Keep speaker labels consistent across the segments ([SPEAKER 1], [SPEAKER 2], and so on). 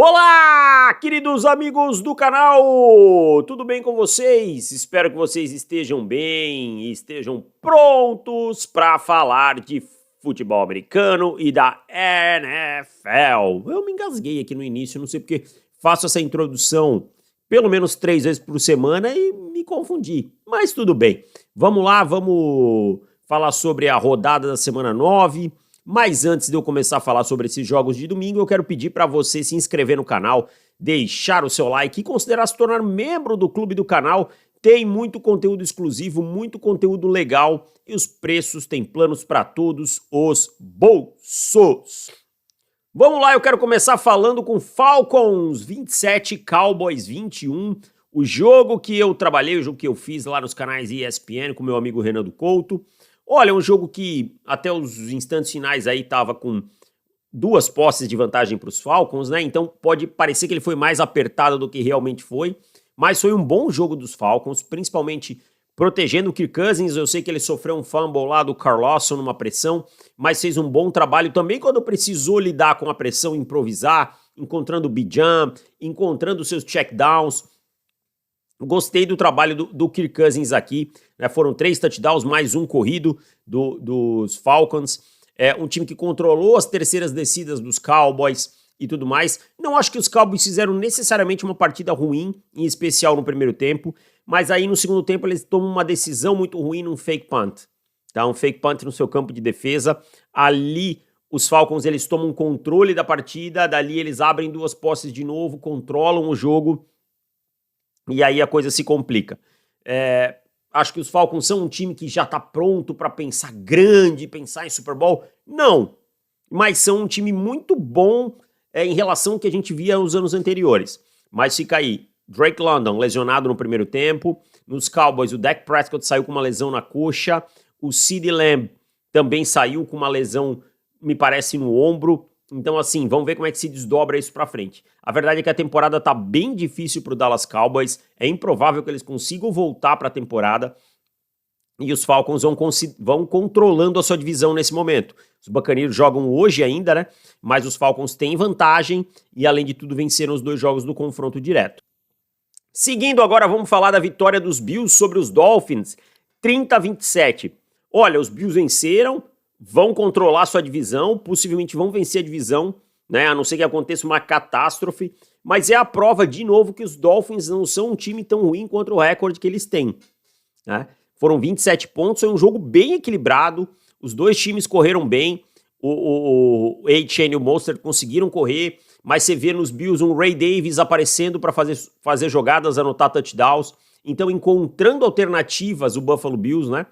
[SPEAKER 1] Olá, queridos amigos do canal! Tudo bem com vocês? Espero que vocês estejam bem e estejam prontos para falar de futebol americano e da NFL. Eu me engasguei aqui no início, não sei porque faço essa introdução pelo menos 3 vezes por semana e me confundi, mas tudo bem. Vamos lá, vamos falar sobre a rodada da semana 9. Mas antes de eu começar a falar sobre esses jogos de domingo, eu quero pedir para você se inscrever no canal, deixar o seu like e considerar se tornar membro do clube do canal. Tem muito conteúdo exclusivo, muito conteúdo legal e os preços têm planos para todos os bolsos. Vamos lá, eu quero começar falando com Falcons 27, Cowboys 21. O jogo que eu trabalhei, o jogo que eu fiz lá nos canais ESPN com meu amigo Renan do Couto. Olha, um jogo que até os instantes finais aí tava com 2 posses de vantagem para os Falcons, né? Então pode parecer que ele foi mais apertado do que realmente foi, mas foi um bom jogo dos Falcons, principalmente protegendo o Kirk Cousins. Eu sei que ele sofreu um fumble lá do Carl Lawson numa pressão, mas fez um bom trabalho também quando precisou lidar com a pressão, improvisar, encontrando o B-Jump, encontrando seus checkdowns. Gostei do trabalho do Kirk Cousins aqui, né? Foram 3 touchdowns, mais um corrido dos Falcons. É um time que controlou as terceiras descidas dos Cowboys e tudo mais. Não acho que os Cowboys fizeram necessariamente uma partida ruim, em especial no primeiro tempo, mas aí no segundo tempo eles tomam uma decisão muito ruim num fake punt. Tá? Um fake punt no seu campo de defesa. Ali os Falcons eles tomam controle da partida, dali eles abrem 2 posses de novo, controlam o jogo. E aí a coisa se complica. Acho que os Falcons são um time que já está pronto para pensar grande, pensar em Super Bowl. Não, mas são um time muito bom em relação ao que a gente via nos anos anteriores. Mas fica aí, Drake London lesionado no primeiro tempo. Nos Cowboys, o Dak Prescott saiu com uma lesão na coxa. O CeeDee Lamb também saiu com uma lesão, me parece, no ombro. Então, assim, vamos ver como é que se desdobra isso pra frente. A verdade é que a temporada tá bem difícil pro Dallas Cowboys, é improvável que eles consigam voltar pra temporada, e os Falcons vão controlando a sua divisão nesse momento. Os Buccaneers jogam hoje ainda, né? Mas os Falcons têm vantagem, e além de tudo venceram os 2 jogos do confronto direto. Seguindo agora, vamos falar da vitória dos Bills sobre os Dolphins, 30-27. Olha, os Bills venceram, vão controlar sua divisão, possivelmente vão vencer a divisão, né? A não ser que aconteça uma catástrofe, mas é a prova de novo que os Dolphins não são um time tão ruim quanto o recorde que eles têm, né? Foram 27 pontos, foi um jogo bem equilibrado, os 2 times correram bem, o Etienne e o Mostert conseguiram correr, mas você vê nos Bills um Ray Davis aparecendo para fazer jogadas, anotar touchdowns, então encontrando alternativas o Buffalo Bills, né?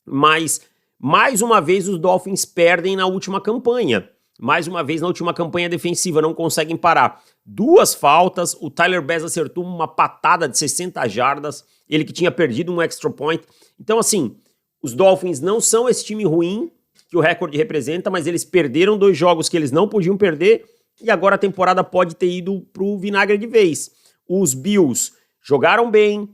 [SPEAKER 1] Mas mais uma vez os Dolphins perdem na última campanha. Mais uma vez na última campanha defensiva, não conseguem parar. 2 faltas, o Tyler Bass acertou uma patada de 60 jardas, ele que tinha perdido um extra point. Então assim, os Dolphins não são esse time ruim que o recorde representa, mas eles perderam 2 jogos que eles não podiam perder e agora a temporada pode ter ido pro vinagre de vez. Os Bills jogaram bem,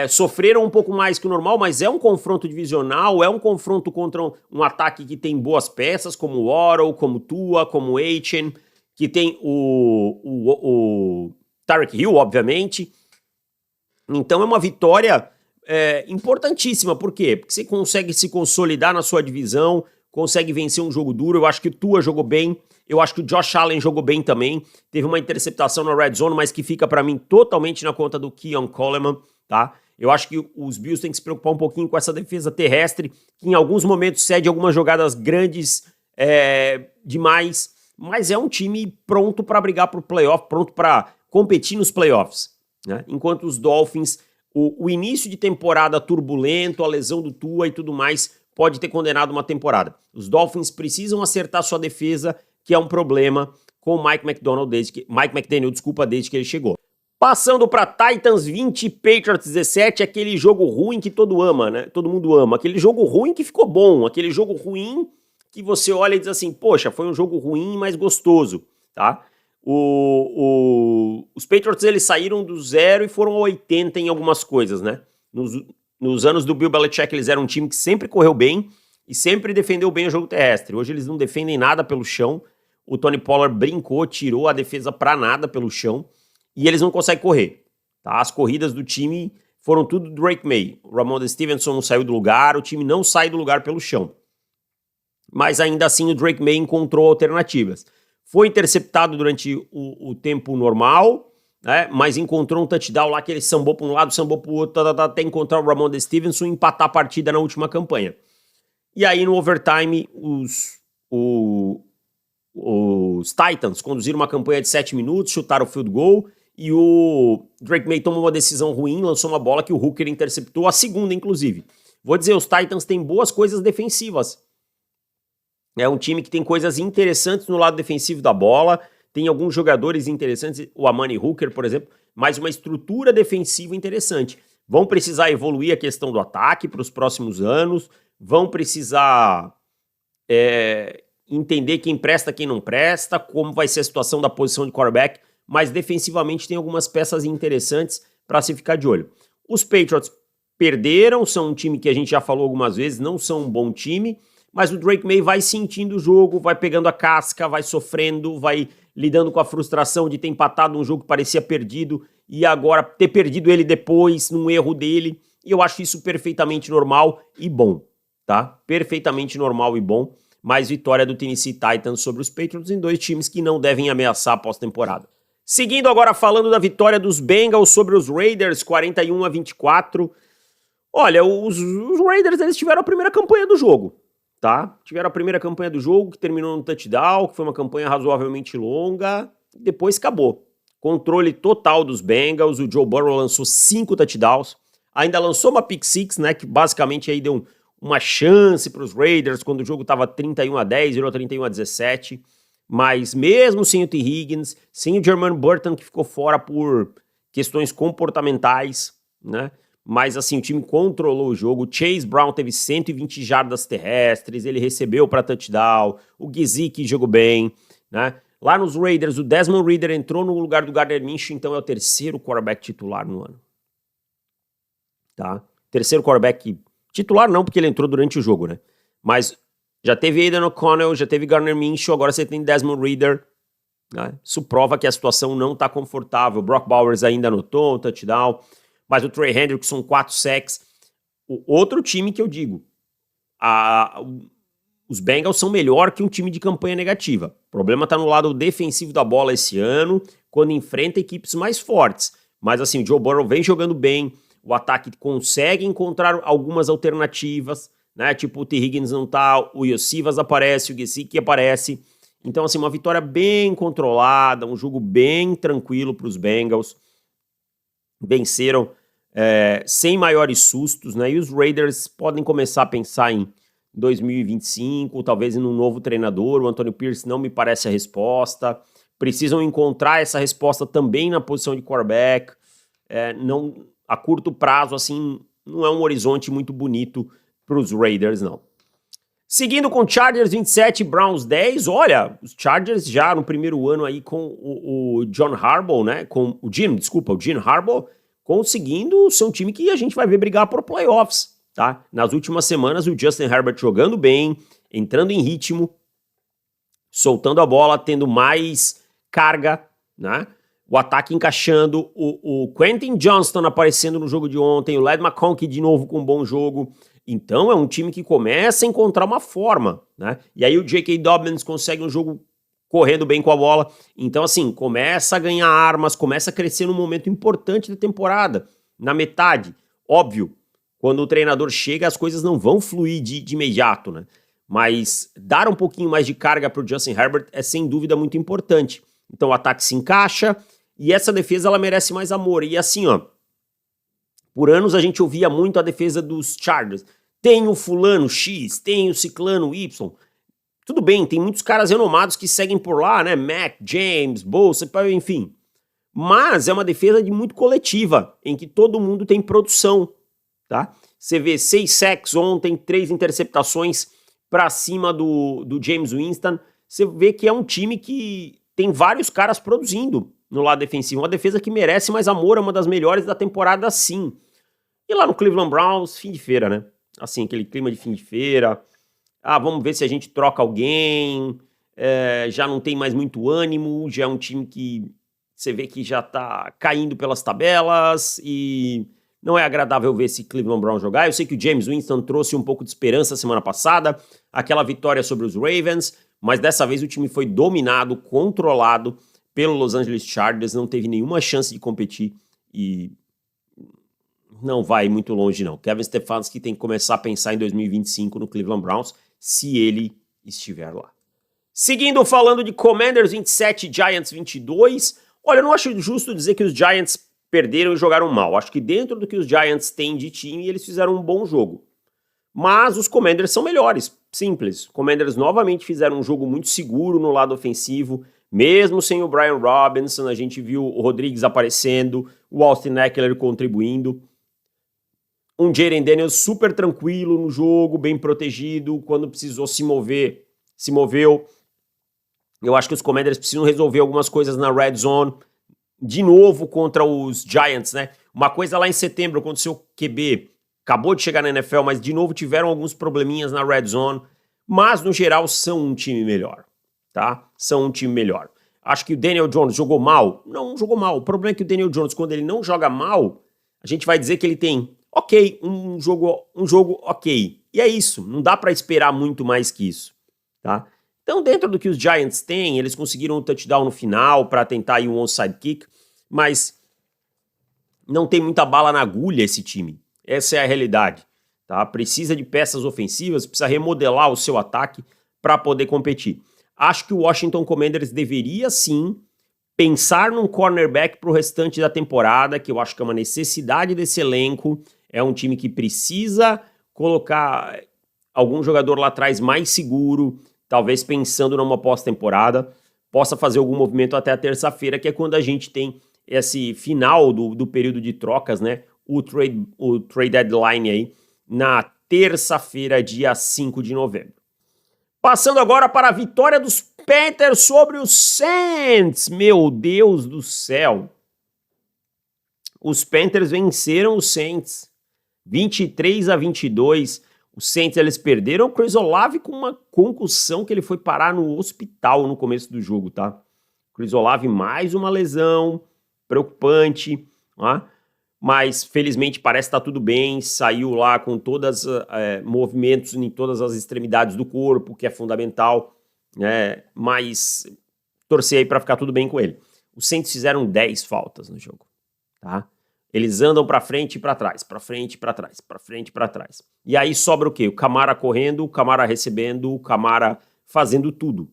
[SPEAKER 1] sofreram um pouco mais que o normal, mas é um confronto divisional, é um confronto contra um ataque que tem boas peças, como o Waddle, como o Tua, como o Etienne, que tem o Tyreek Hill, obviamente. Então é uma vitória importantíssima. Por quê? Porque você consegue se consolidar na sua divisão, consegue vencer um jogo duro. Eu acho que o Tua jogou bem, eu acho que o Josh Allen jogou bem também. Teve uma interceptação na Red Zone, mas que fica para mim totalmente na conta do Keon Coleman, tá? Eu acho que os Bills têm que se preocupar um pouquinho com essa defesa terrestre, que em alguns momentos cede algumas jogadas grandes demais, mas é um time pronto para brigar pro playoff, pronto para competir nos playoffs, né? Enquanto os Dolphins, o início de temporada turbulento, a lesão do Tua e tudo mais, pode ter condenado uma temporada. Os Dolphins precisam acertar sua defesa, que é um problema com o Mike McDaniel desde que ele chegou. Passando para Titans 20, Patriots 17, aquele jogo ruim que todo mundo ama, aquele jogo ruim que ficou bom, aquele jogo ruim que você olha e diz assim, poxa, foi um jogo ruim, mas gostoso, tá? Os Patriots, eles saíram do 0 e foram a 80 em algumas coisas, né? Nos anos do Bill Belichick, eles eram um time que sempre correu bem e sempre defendeu bem o jogo terrestre. Hoje eles não defendem nada pelo chão. o Tony Pollard brincou, tirou a defesa pra nada pelo chão, e eles não conseguem correr, tá? As corridas do time foram tudo do Drake May. O Rhamondre Stevenson não saiu do lugar, o time não sai do lugar pelo chão. Mas ainda assim o Drake May encontrou alternativas. Foi interceptado durante o tempo normal, né? Mas encontrou um touchdown lá que ele sambou para um lado, sambou para o outro, até encontrar o Rhamondre Stevenson e empatar a partida na última campanha. E aí no overtime os Titans conduziram uma campanha de 7 minutos, chutaram o field goal e o Drake May tomou uma decisão ruim, lançou uma bola que o Hooker interceptou, a segunda inclusive. Vou dizer, os Titans têm boas coisas defensivas. É um time que tem coisas interessantes no lado defensivo da bola, tem alguns jogadores interessantes, o Amani Hooker, por exemplo, mas uma estrutura defensiva interessante. Vão precisar evoluir a questão do ataque para os próximos anos, vão precisar entender quem presta, quem não presta, como vai ser a situação da posição de quarterback, mas defensivamente tem algumas peças interessantes para se ficar de olho. Os Patriots perderam, são um time que a gente já falou algumas vezes, não são um bom time, mas o Drake May vai sentindo o jogo, vai pegando a casca, vai sofrendo, vai lidando com a frustração de ter empatado um jogo que parecia perdido e agora ter perdido ele depois, num erro dele, e eu acho isso perfeitamente normal e bom, tá? Perfeitamente normal e bom, mais vitória do Tennessee Titans sobre os Patriots em dois times que não devem ameaçar a pós-temporada. Seguindo agora falando da vitória dos Bengals sobre os Raiders, 41-24. Olha, os Raiders eles tiveram a primeira campanha do jogo, tá? Tiveram a primeira campanha do jogo, que terminou no touchdown, que foi uma campanha razoavelmente longa, e depois acabou. Controle total dos Bengals, o Joe Burrow lançou 5 touchdowns, ainda lançou uma pick six, né, que basicamente aí deu uma chance para os Raiders, quando o jogo estava 31-10, virou 31-17, mas mesmo sem o T. Higgins, sem o Jermaine Burton, que ficou fora por questões comportamentais, né, mas assim, o time controlou o jogo. O Chase Brown teve 120 jardas terrestres, ele recebeu para touchdown, o Gesicki jogou bem, né? Lá nos Raiders, o Desmond Ridder entrou no lugar do Gardner Minshew, então é o terceiro quarterback titular no ano. Tá? Terceiro quarterback titular não, porque ele entrou durante o jogo, né? Mas já teve Aidan O'Connell, já teve Gardner Minshew, agora você tem Desmond Ridder, né? Isso prova que a situação não tá confortável. O Brock Bowers ainda anotou um touchdown, mas o Trey Hendrickson, 4 sacks. O outro time que eu digo, os Bengals são melhor que um time de campanha negativa. O problema está no lado defensivo da bola esse ano, quando enfrenta equipes mais fortes. Mas assim, o Joe Burrow vem jogando bem, o ataque consegue encontrar algumas alternativas, né? Tipo, o T. Higgins não tá, o Iosivas aparece, o Gesicki aparece. Então, assim, uma vitória bem controlada, um jogo bem tranquilo para os Bengals. Venceram sem maiores sustos, né? E os Raiders podem começar a pensar em 2025, talvez em um novo treinador. O Antonio Pierce não me parece a resposta. Precisam encontrar essa resposta também na posição de quarterback. Não, a curto prazo, assim, não é um horizonte muito bonito para os Raiders, não. Seguindo com Chargers 27, Browns 10, olha, os Chargers já no primeiro ano aí com o John Harbaugh, né, com o Jim Harbaugh, conseguindo ser um time que a gente vai ver brigar por playoffs, tá? Nas últimas semanas o Justin Herbert jogando bem, entrando em ritmo, soltando a bola, tendo mais carga, né? O ataque encaixando, o Quentin Johnston aparecendo no jogo de ontem, o Ladd McConkey de novo com um bom jogo. Então é um time que começa a encontrar uma forma, né? E aí o J.K. Dobbins consegue um jogo correndo bem com a bola. Então assim, começa a ganhar armas, começa a crescer num momento importante da temporada, na metade. Óbvio, quando o treinador chega as coisas não vão fluir de imediato, né? Mas dar um pouquinho mais de carga para o Justin Herbert é sem dúvida muito importante. Então o ataque se encaixa e essa defesa ela merece mais amor. E assim, ó, por anos a gente ouvia muito a defesa dos Chargers. Tem o fulano X, tem o ciclano Y. Tudo bem, tem muitos caras renomados que seguem por lá, né? Mac, James, Bolsa, enfim. Mas é uma defesa de muito coletiva, em que todo mundo tem produção, tá? Você vê 6 sacks ontem, 3 interceptações para cima do James Winston. Você vê que é um time que tem vários caras produzindo no lado defensivo. Uma defesa que merece mais amor, é uma das melhores da temporada, sim. E lá no Cleveland Browns, fim de feira, né? Assim, aquele clima de fim de feira. Ah, vamos ver se a gente troca alguém. já não tem mais muito ânimo, já é um time que você vê que já tá caindo pelas tabelas e não é agradável ver esse Cleveland Browns jogar. Eu sei que o James Winston trouxe um pouco de esperança semana passada, aquela vitória sobre os Ravens, mas dessa vez o time foi dominado, controlado pelo Los Angeles Chargers, não teve nenhuma chance de competir e não vai muito longe não. Kevin Stefanski tem que começar a pensar em 2025 no Cleveland Browns, se ele estiver lá. Seguindo falando de Commanders 27, Giants 22, olha, eu não acho justo dizer que os Giants perderam e jogaram mal. Acho que dentro do que os Giants têm de time, eles fizeram um bom jogo. Mas os Commanders são melhores, simples. Os Commanders novamente fizeram um jogo muito seguro no lado ofensivo, mesmo sem o Brian Robinson, a gente viu o Rodrigues aparecendo, o Austin Ekeler contribuindo. Um Jayden Daniels super tranquilo no jogo, bem protegido, quando precisou se mover, se moveu. Eu acho que os Commanders precisam resolver algumas coisas na Red Zone, de novo contra os Giants, né? Uma coisa lá em setembro, quando o seu QB acabou de chegar na NFL, mas de novo tiveram alguns probleminhas na Red Zone, mas no geral são um time melhor, tá? São um time melhor. Acho que o Daniel Jones jogou mal? Não jogou mal. O problema é que o Daniel Jones, quando ele não joga mal, a gente vai dizer que ele tem, ok, um jogo ok. E é isso, não dá pra esperar muito mais que isso, tá? Então, dentro do que os Giants têm, eles conseguiram um touchdown no final para tentar ir um onside kick, mas não tem muita bala na agulha esse time. Essa é a realidade, tá? Precisa de peças ofensivas, precisa remodelar o seu ataque para poder competir. Acho que o Washington Commanders deveria sim pensar num cornerback para o restante da temporada, que eu acho que é uma necessidade desse elenco. É um time que precisa colocar algum jogador lá atrás mais seguro, talvez pensando numa pós-temporada, possa fazer algum movimento até a terça-feira, que é quando a gente tem esse final do período de trocas, né? O trade deadline aí, na terça-feira, dia 5 de novembro. Passando agora para a vitória dos Panthers sobre os Saints. Meu Deus do céu. Os Panthers venceram os Saints 23-22. Os Saints, eles perderam o Chris Olave com uma concussão que ele foi parar no hospital no começo do jogo, tá? Chris Olave, mais uma lesão preocupante, tá? Mas felizmente parece que tá tudo bem, saiu lá com todos movimentos em todas as extremidades do corpo, que é fundamental, né? Mas torcer aí pra ficar tudo bem com ele. Os Saints fizeram 10 faltas no jogo, tá? Eles andam pra frente e pra trás, pra frente e pra trás, pra frente e pra trás. E aí sobra o quê? O Kamara correndo, o Kamara recebendo, o Kamara fazendo tudo.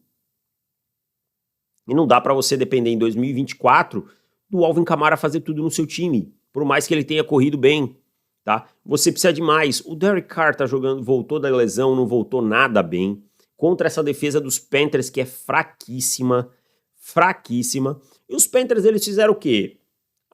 [SPEAKER 1] E não dá pra você depender em 2024 do Alvin Kamara fazer tudo no seu time, por mais que ele tenha corrido bem, tá? Você precisa de mais. O Derek Carr tá jogando, voltou da lesão, não voltou nada bem, contra essa defesa dos Panthers que é fraquíssima, fraquíssima. E os Panthers, eles fizeram o quê?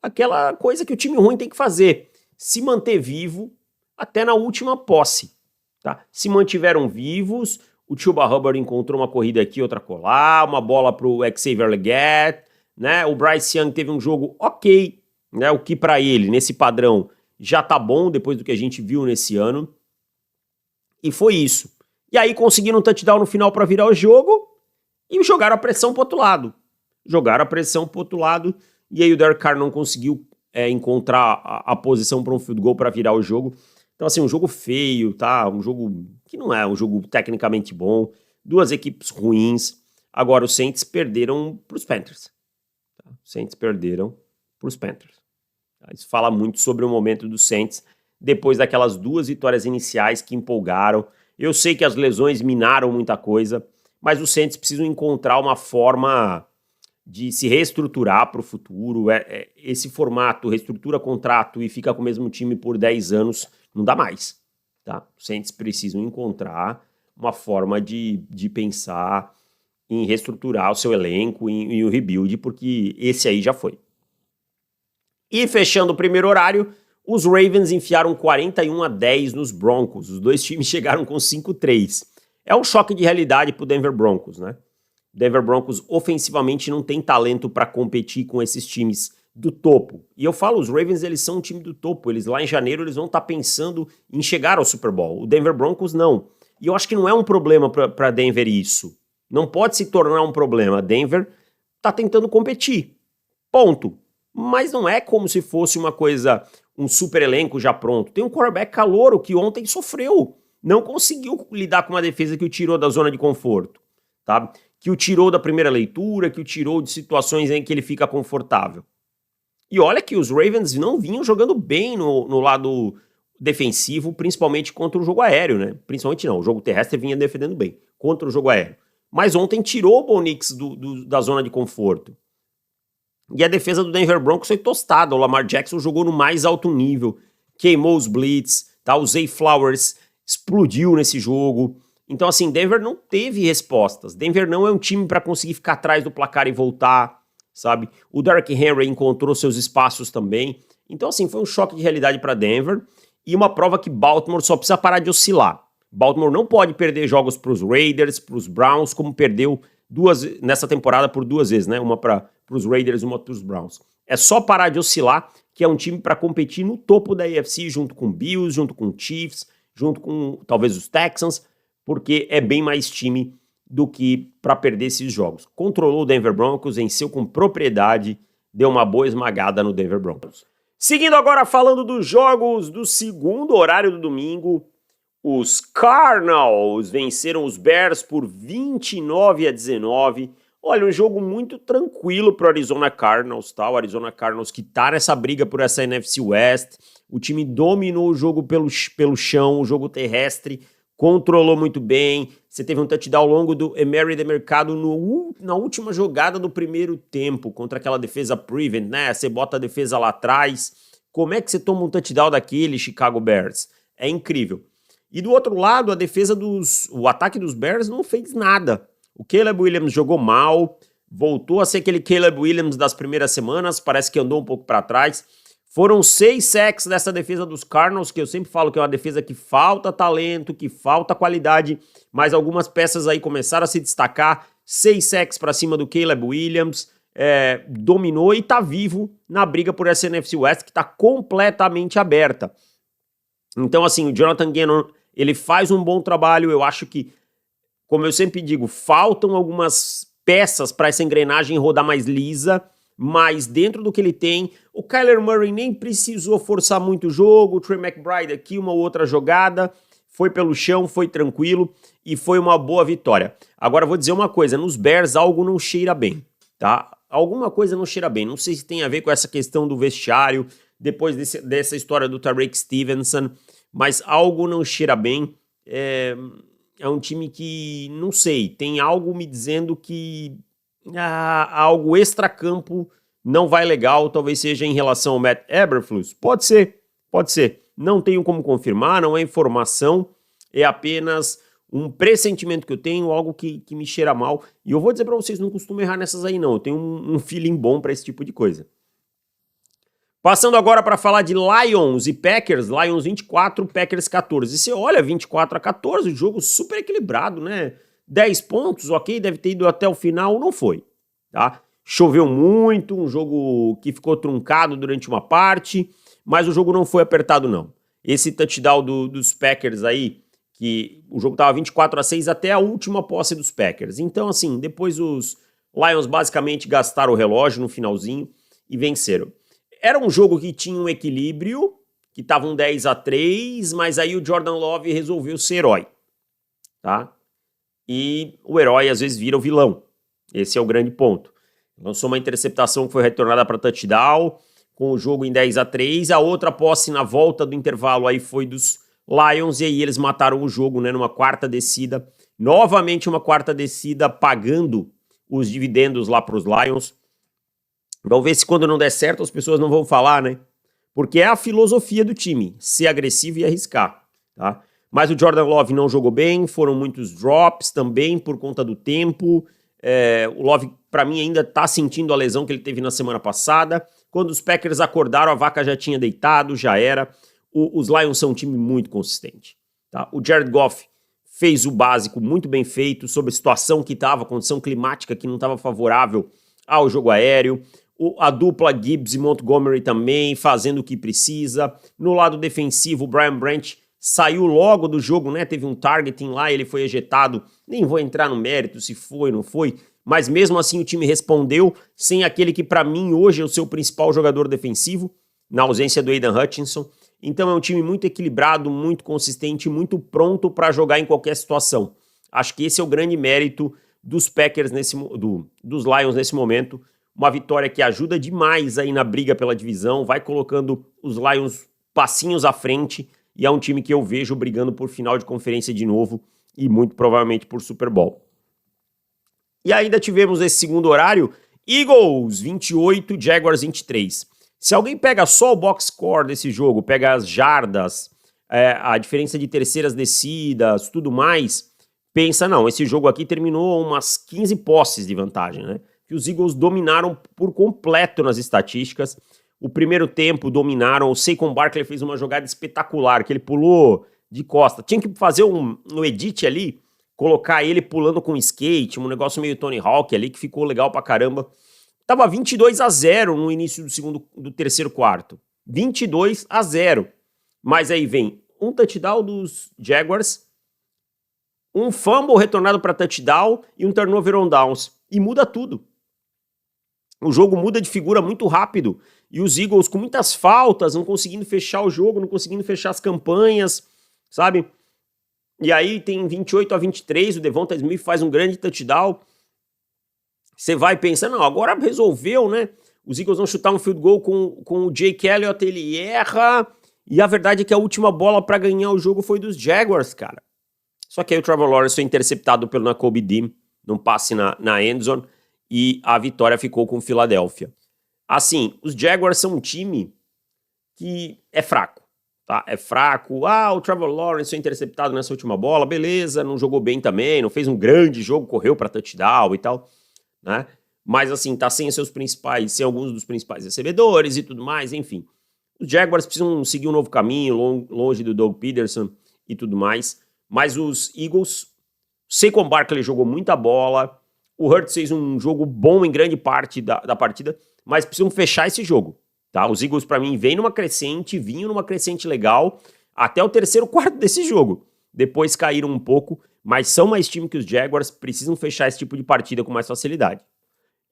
[SPEAKER 1] Aquela coisa que o time ruim tem que fazer, se manter vivo até na última posse, tá? Se mantiveram vivos, o Chuba Hubbard encontrou uma corrida aqui, outra colar, uma bola pro Xavier Legette, né? O Bryce Young teve um jogo ok, né? O que pra ele, nesse padrão, já tá bom depois do que a gente viu nesse ano. E foi isso. E aí conseguiram um touchdown no final pra virar o jogo e jogaram a pressão pro outro lado. Jogaram a pressão pro outro lado. E aí o Derek Carr não conseguiu encontrar a posição para um field goal para virar o jogo. Então, assim, um jogo feio, tá? Um jogo que não é um jogo tecnicamente bom. Duas equipes ruins. Agora, os Saints perderam para os Panthers. Tá? Os Saints perderam para os Panthers. Tá? Isso fala muito sobre o momento dos Saints depois daquelas duas vitórias iniciais que empolgaram. Eu sei que as lesões minaram muita coisa, mas os Saints precisam encontrar uma forma de se reestruturar para o futuro. Esse formato, reestrutura contrato e fica com o mesmo time por 10 anos, não dá mais, tá? Os Saints precisam encontrar uma forma de pensar em reestruturar o seu elenco, em o rebuild, porque esse aí já foi. E fechando o primeiro horário, os Ravens enfiaram 41-10 nos Broncos. Os dois times chegaram com 5-3. É um choque de realidade pro Denver Broncos, né? Denver Broncos ofensivamente não tem talento para competir com esses times do topo. E eu falo, os Ravens, eles são um time do topo. Eles lá em janeiro, eles vão estar pensando em chegar ao Super Bowl. O Denver Broncos não. E eu acho que não é um problema para Denver isso. Não pode se tornar um problema. Denver tá tentando competir, ponto. Mas não é como se fosse uma coisa, um super elenco já pronto. Tem um quarterback calouro que ontem sofreu, não conseguiu lidar com uma defesa que o tirou da zona de conforto, tá? Que o tirou da primeira leitura, que o tirou de situações em que ele fica confortável. E olha que os Ravens não vinham jogando bem no lado defensivo, principalmente contra o jogo aéreo, né? Principalmente não, o jogo terrestre vinha defendendo bem, contra o jogo aéreo. Mas ontem tirou o Bo Nix da zona de conforto. E a defesa do Denver Broncos foi tostada. O Lamar Jackson jogou no mais alto nível, queimou os blitz, tá? O Zay Flowers explodiu nesse jogo. Então, assim, Denver não teve respostas. Denver não é um time para conseguir ficar atrás do placar e voltar, sabe? O Derrick Henry encontrou seus espaços também. Então, assim, foi um choque de realidade para Denver e uma prova que Baltimore só precisa parar de oscilar. Baltimore não pode perder jogos para os Raiders, para os Browns, como perdeu nessa temporada por 2 vezes, né? Uma para os Raiders e uma para os Browns. É só parar de oscilar, que é um time para competir no topo da AFC, junto com Bills, junto com Chiefs, junto com talvez os Texans, porque é bem mais time do que para perder esses jogos. Controlou o Denver Broncos, venceu com propriedade, deu uma boa esmagada no Denver Broncos. Seguindo agora falando dos jogos do segundo horário do domingo, os Cardinals venceram os Bears por 29-19. Olha, um jogo muito tranquilo para o Arizona Cardinals, tá? O Arizona Cardinals que tá nessa briga por essa NFC West. O time dominou o jogo pelo chão, o jogo terrestre, controlou muito bem. Você teve um touchdown ao longo do Emery Demercado na última jogada do primeiro tempo, contra aquela defesa Prevent, né? Você bota a defesa lá atrás. Como é que você toma um touchdown daquele, Chicago Bears? É incrível. E do outro lado, o ataque dos Bears não fez nada. O Caleb Williams jogou mal, voltou a ser aquele Caleb Williams das primeiras semanas, parece que andou um pouco para trás. Foram 6 sacks dessa defesa dos Cardinals, que eu sempre falo que é uma defesa que falta talento, que falta qualidade, mas algumas peças aí começaram a se destacar. 6 sacks para cima do Caleb Williams, dominou e tá vivo na briga por essa NFC West, que tá completamente aberta. Então, assim, o Jonathan Gannon, ele faz um bom trabalho. Eu acho que, como eu sempre digo, faltam algumas peças para essa engrenagem rodar mais lisa, mas dentro do que ele tem, o Kyler Murray nem precisou forçar muito o jogo, o Trey McBride aqui, uma outra jogada, foi pelo chão, foi tranquilo e foi uma boa vitória. Agora, vou dizer uma coisa, nos Bears algo não cheira bem, tá? Alguma coisa não cheira bem, não sei se tem a ver com essa questão do vestiário, depois dessa história do Tarek Stevenson, mas algo não cheira bem. É um time que, não sei, tem algo me dizendo que algo extracampo não vai legal, talvez seja em relação ao Matt Eberflus. Pode ser. Não tenho como confirmar, não é informação, é apenas um pressentimento que eu tenho, algo que me cheira mal. E eu vou dizer pra vocês, não costumo errar nessas aí não, eu tenho um feeling bom pra esse tipo de coisa. Passando agora para falar de Lions e Packers, Lions 24, Packers 14. E você olha, 24-14, jogo super equilibrado, né? 10 pontos, ok, deve ter ido até o final, não foi, tá? Choveu muito, um jogo que ficou truncado durante uma parte, mas o jogo não foi apertado não. Esse touchdown dos Packers aí, que o jogo tava 24-6 até a última posse dos Packers. Então, assim, depois os Lions basicamente gastaram o relógio no finalzinho e venceram. Era um jogo que tinha um equilíbrio, que tava um 10-3, mas aí o Jordan Love resolveu ser herói, tá? E o herói às vezes vira o vilão. Esse é o grande ponto. Lançou uma interceptação que foi retornada para touchdown, com o jogo em 10-3. A outra posse na volta do intervalo aí foi dos Lions, e aí eles mataram o jogo, né, numa quarta descida. Novamente uma quarta descida, pagando os dividendos lá para os Lions. Vamos ver se quando não der certo as pessoas não vão falar, né? Porque é a filosofia do time, ser agressivo e arriscar, tá? Mas o Jordan Love não jogou bem, foram muitos drops também por conta do tempo. O Love, para mim, ainda tá sentindo a lesão que ele teve na semana passada. Quando os Packers acordaram, a vaca já tinha deitado, já era. Os Lions são um time muito consistente, tá? O Jared Goff fez o básico muito bem feito, sobre a situação que estava, a condição climática que não estava favorável ao jogo aéreo. A dupla Gibbs e Montgomery também fazendo o que precisa. No lado defensivo, o Brian Branch saiu logo do jogo, né? Teve um targeting lá, ele foi ejetado. Nem vou entrar no mérito se foi ou não foi, mas mesmo assim o time respondeu sem aquele que para mim hoje é o seu principal jogador defensivo, na ausência do Aidan Hutchinson. Então é um time muito equilibrado, muito consistente, muito pronto para jogar em qualquer situação. Acho que esse é o grande mérito dos Packers, dos Lions nesse momento. Uma vitória que ajuda demais aí na briga pela divisão, vai colocando os Lions passinhos à frente, e é um time que eu vejo brigando por final de conferência de novo, e muito provavelmente por Super Bowl. E ainda tivemos esse segundo horário, Eagles 28, Jaguars 23. Se alguém pega só o box score desse jogo, pega as jardas, a diferença de terceiras descidas, tudo mais, pensa, não, esse jogo aqui terminou umas 15 posses de vantagem, né? Que os Eagles dominaram por completo nas estatísticas. O primeiro tempo dominaram, o Saquon Barkley fez uma jogada espetacular, que ele pulou de costa. Tinha que fazer no edit ali, colocar ele pulando com skate, um negócio meio Tony Hawk ali, que ficou legal pra caramba. Tava 22-0 no início do terceiro quarto. 22-0. Mas aí vem um touchdown dos Jaguars, um fumble retornado para touchdown e um turnover on downs. E muda tudo. O jogo muda de figura muito rápido. E os Eagles com muitas faltas, não conseguindo fechar o jogo, não conseguindo fechar as campanhas, sabe? E aí tem 28-23, o Devonta Smith faz um grande touchdown. Você vai pensando, não, agora resolveu, né? Os Eagles vão chutar um field goal com o Jake Elliott, ele erra. E a verdade é que a última bola para ganhar o jogo foi dos Jaguars, cara. Só que aí o Trevor Lawrence foi interceptado pelo Nakobe Dean, num passe na endzone, e a vitória ficou com Filadélfia. Assim, os Jaguars são um time que é fraco, tá? É fraco. O Trevor Lawrence foi interceptado nessa última bola, beleza, não jogou bem também, não fez um grande jogo, correu para touchdown e tal, né? Mas assim, tá sem alguns dos principais recebedores e tudo mais, enfim. Os Jaguars precisam seguir um novo caminho, longe do Doug Peterson e tudo mais. Mas os Eagles, Saquon Barkley jogou muita bola, o Hurts fez um jogo bom em grande parte da partida, mas precisam fechar esse jogo, tá? Os Eagles, para mim, vinham numa crescente legal, até o terceiro quarto desse jogo. Depois caíram um pouco, mas são mais time que os Jaguars, precisam fechar esse tipo de partida com mais facilidade.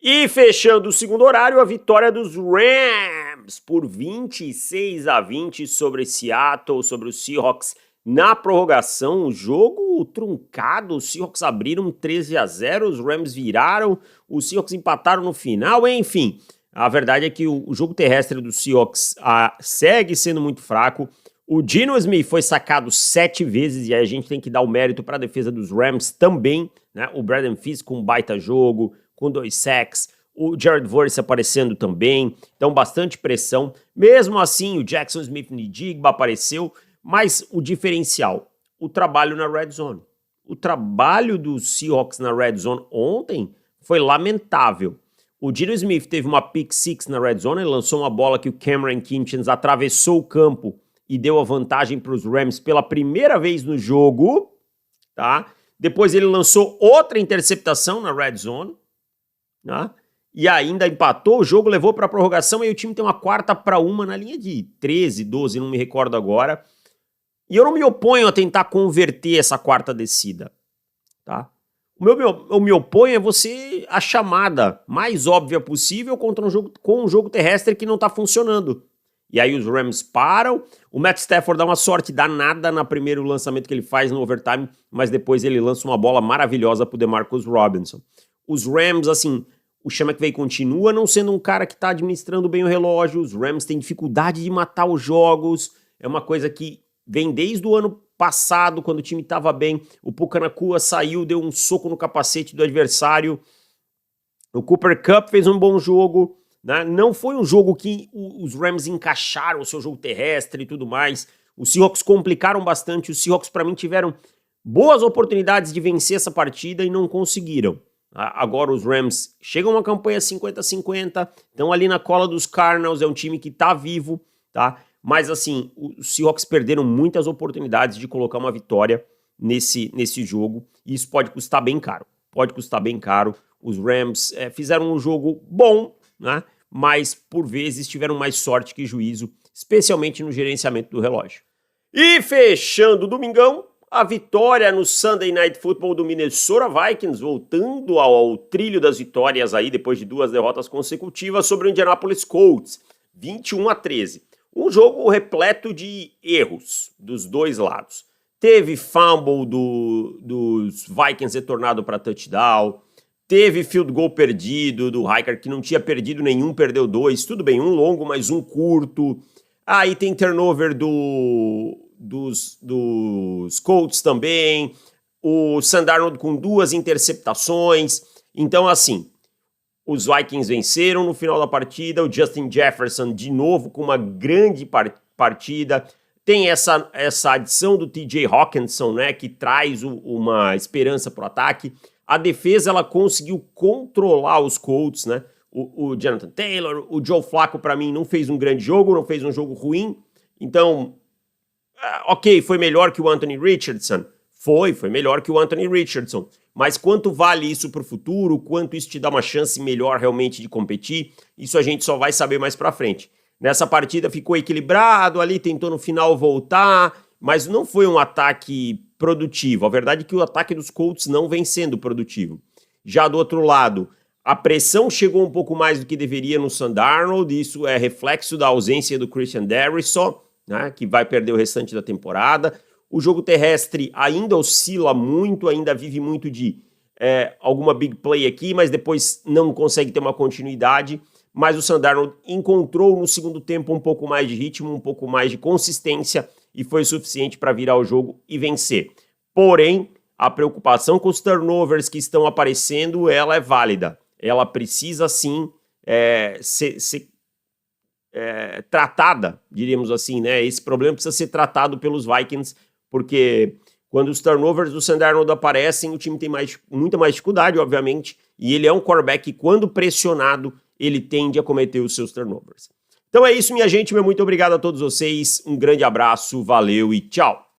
[SPEAKER 1] E fechando o segundo horário, a vitória dos Rams por 26-20 sobre Seattle, sobre os Seahawks. Na prorrogação, o jogo truncado, os Seahawks abriram 13-0, os Rams viraram, os Seahawks empataram no final, enfim. A verdade é que o jogo terrestre dos Seahawks segue sendo muito fraco. O Geno Smith foi sacado 7 vezes, e aí a gente tem que dar o mérito para a defesa dos Rams também, né? O Braden Fisk com um baita jogo, com 2 sacks, o Jared Verse aparecendo também, então bastante pressão. Mesmo assim, o Jackson Smith-Njigba apareceu, mas o diferencial, o trabalho na Red Zone. O trabalho dos Seahawks na Red Zone ontem foi lamentável. O Geno Smith teve uma pick six na Red Zone, ele lançou uma bola que o Cameron Kinchens atravessou o campo e deu a vantagem para os Rams pela primeira vez no jogo, tá? Depois ele lançou outra interceptação na Red Zone, tá? E ainda empatou o jogo, levou para a prorrogação, e o time tem uma 4-1 na linha de 13, 12, não me recordo agora. E eu não me oponho a tentar converter essa quarta descida, tá? Eu me oponho é você a chamada mais óbvia possível com um jogo terrestre que não tá funcionando. E aí os Rams param, o Matt Stafford dá uma sorte danada no primeiro lançamento que ele faz no overtime, mas depois ele lança uma bola maravilhosa pro DeMarcus Robinson. Os Rams, assim, o Sean McVay continua não sendo um cara que tá administrando bem o relógio, os Rams têm dificuldade de matar os jogos, é uma coisa que vem desde o ano passado, quando o time estava bem. O Puka Nacua saiu, deu um soco no capacete do adversário. O Cooper Kupp fez um bom jogo, né? Não foi um jogo que os Rams encaixaram o seu jogo terrestre e tudo mais. Os Seahawks complicaram bastante. Os Seahawks, para mim, tiveram boas oportunidades de vencer essa partida e não conseguiram. Agora os Rams chegam a uma campanha 50-50, estão ali na cola dos Cardinals, é um time que tá vivo, tá? Mas assim, os Seahawks perderam muitas oportunidades de colocar uma vitória nesse jogo, e isso pode custar bem caro. Pode custar bem caro. Os Rams fizeram um jogo bom, né? Mas por vezes tiveram mais sorte que juízo, especialmente no gerenciamento do relógio. E fechando o domingão, a vitória no Sunday Night Football do Minnesota Vikings, voltando ao trilho das vitórias aí depois de 2 derrotas consecutivas sobre o Indianapolis Colts, 21-13. Um jogo repleto de erros dos dois lados. Teve fumble dos Vikings retornado para touchdown, teve field goal perdido do Hiker, que não tinha perdido nenhum, perdeu 2, tudo bem, um longo, mas um curto. Aí tem turnover dos Colts também, o Sam Darnold com 2 interceptações. Então, assim, os Vikings venceram no final da partida, o Justin Jefferson de novo com uma grande partida. Tem essa adição do TJ Hawkinson, né, que traz uma esperança para o ataque. A defesa, ela conseguiu controlar os Colts, né? O Jonathan Taylor, o Joe Flacco, para mim, não fez um grande jogo, não fez um jogo ruim. Então, ok, foi melhor que o Anthony Richardson. Foi melhor que o Anthony Richardson. Mas quanto vale isso para o futuro? Quanto isso te dá uma chance melhor realmente de competir? Isso a gente só vai saber mais para frente. Nessa partida ficou equilibrado ali, tentou no final voltar, mas não foi um ataque produtivo. A verdade é que o ataque dos Colts não vem sendo produtivo. Já do outro lado, a pressão chegou um pouco mais do que deveria no Sam Darnold, isso é reflexo da ausência do Christian Darrisaw, né, que vai perder o restante da temporada. O jogo terrestre ainda oscila muito, ainda vive muito de alguma big play aqui, mas depois não consegue ter uma continuidade. Mas o Sam Darnold encontrou no segundo tempo um pouco mais de ritmo, um pouco mais de consistência e foi suficiente para virar o jogo e vencer. Porém, a preocupação com os turnovers que estão aparecendo, ela é válida. Ela precisa sim ser tratada, diríamos assim, né? Esse problema precisa ser tratado pelos Vikings, porque quando os turnovers do Sam Darnold aparecem, o time tem muita mais dificuldade, obviamente, e ele é um quarterback que, quando pressionado, ele tende a cometer os seus turnovers. Então é isso, minha gente, muito obrigado a todos vocês, um grande abraço, valeu e tchau!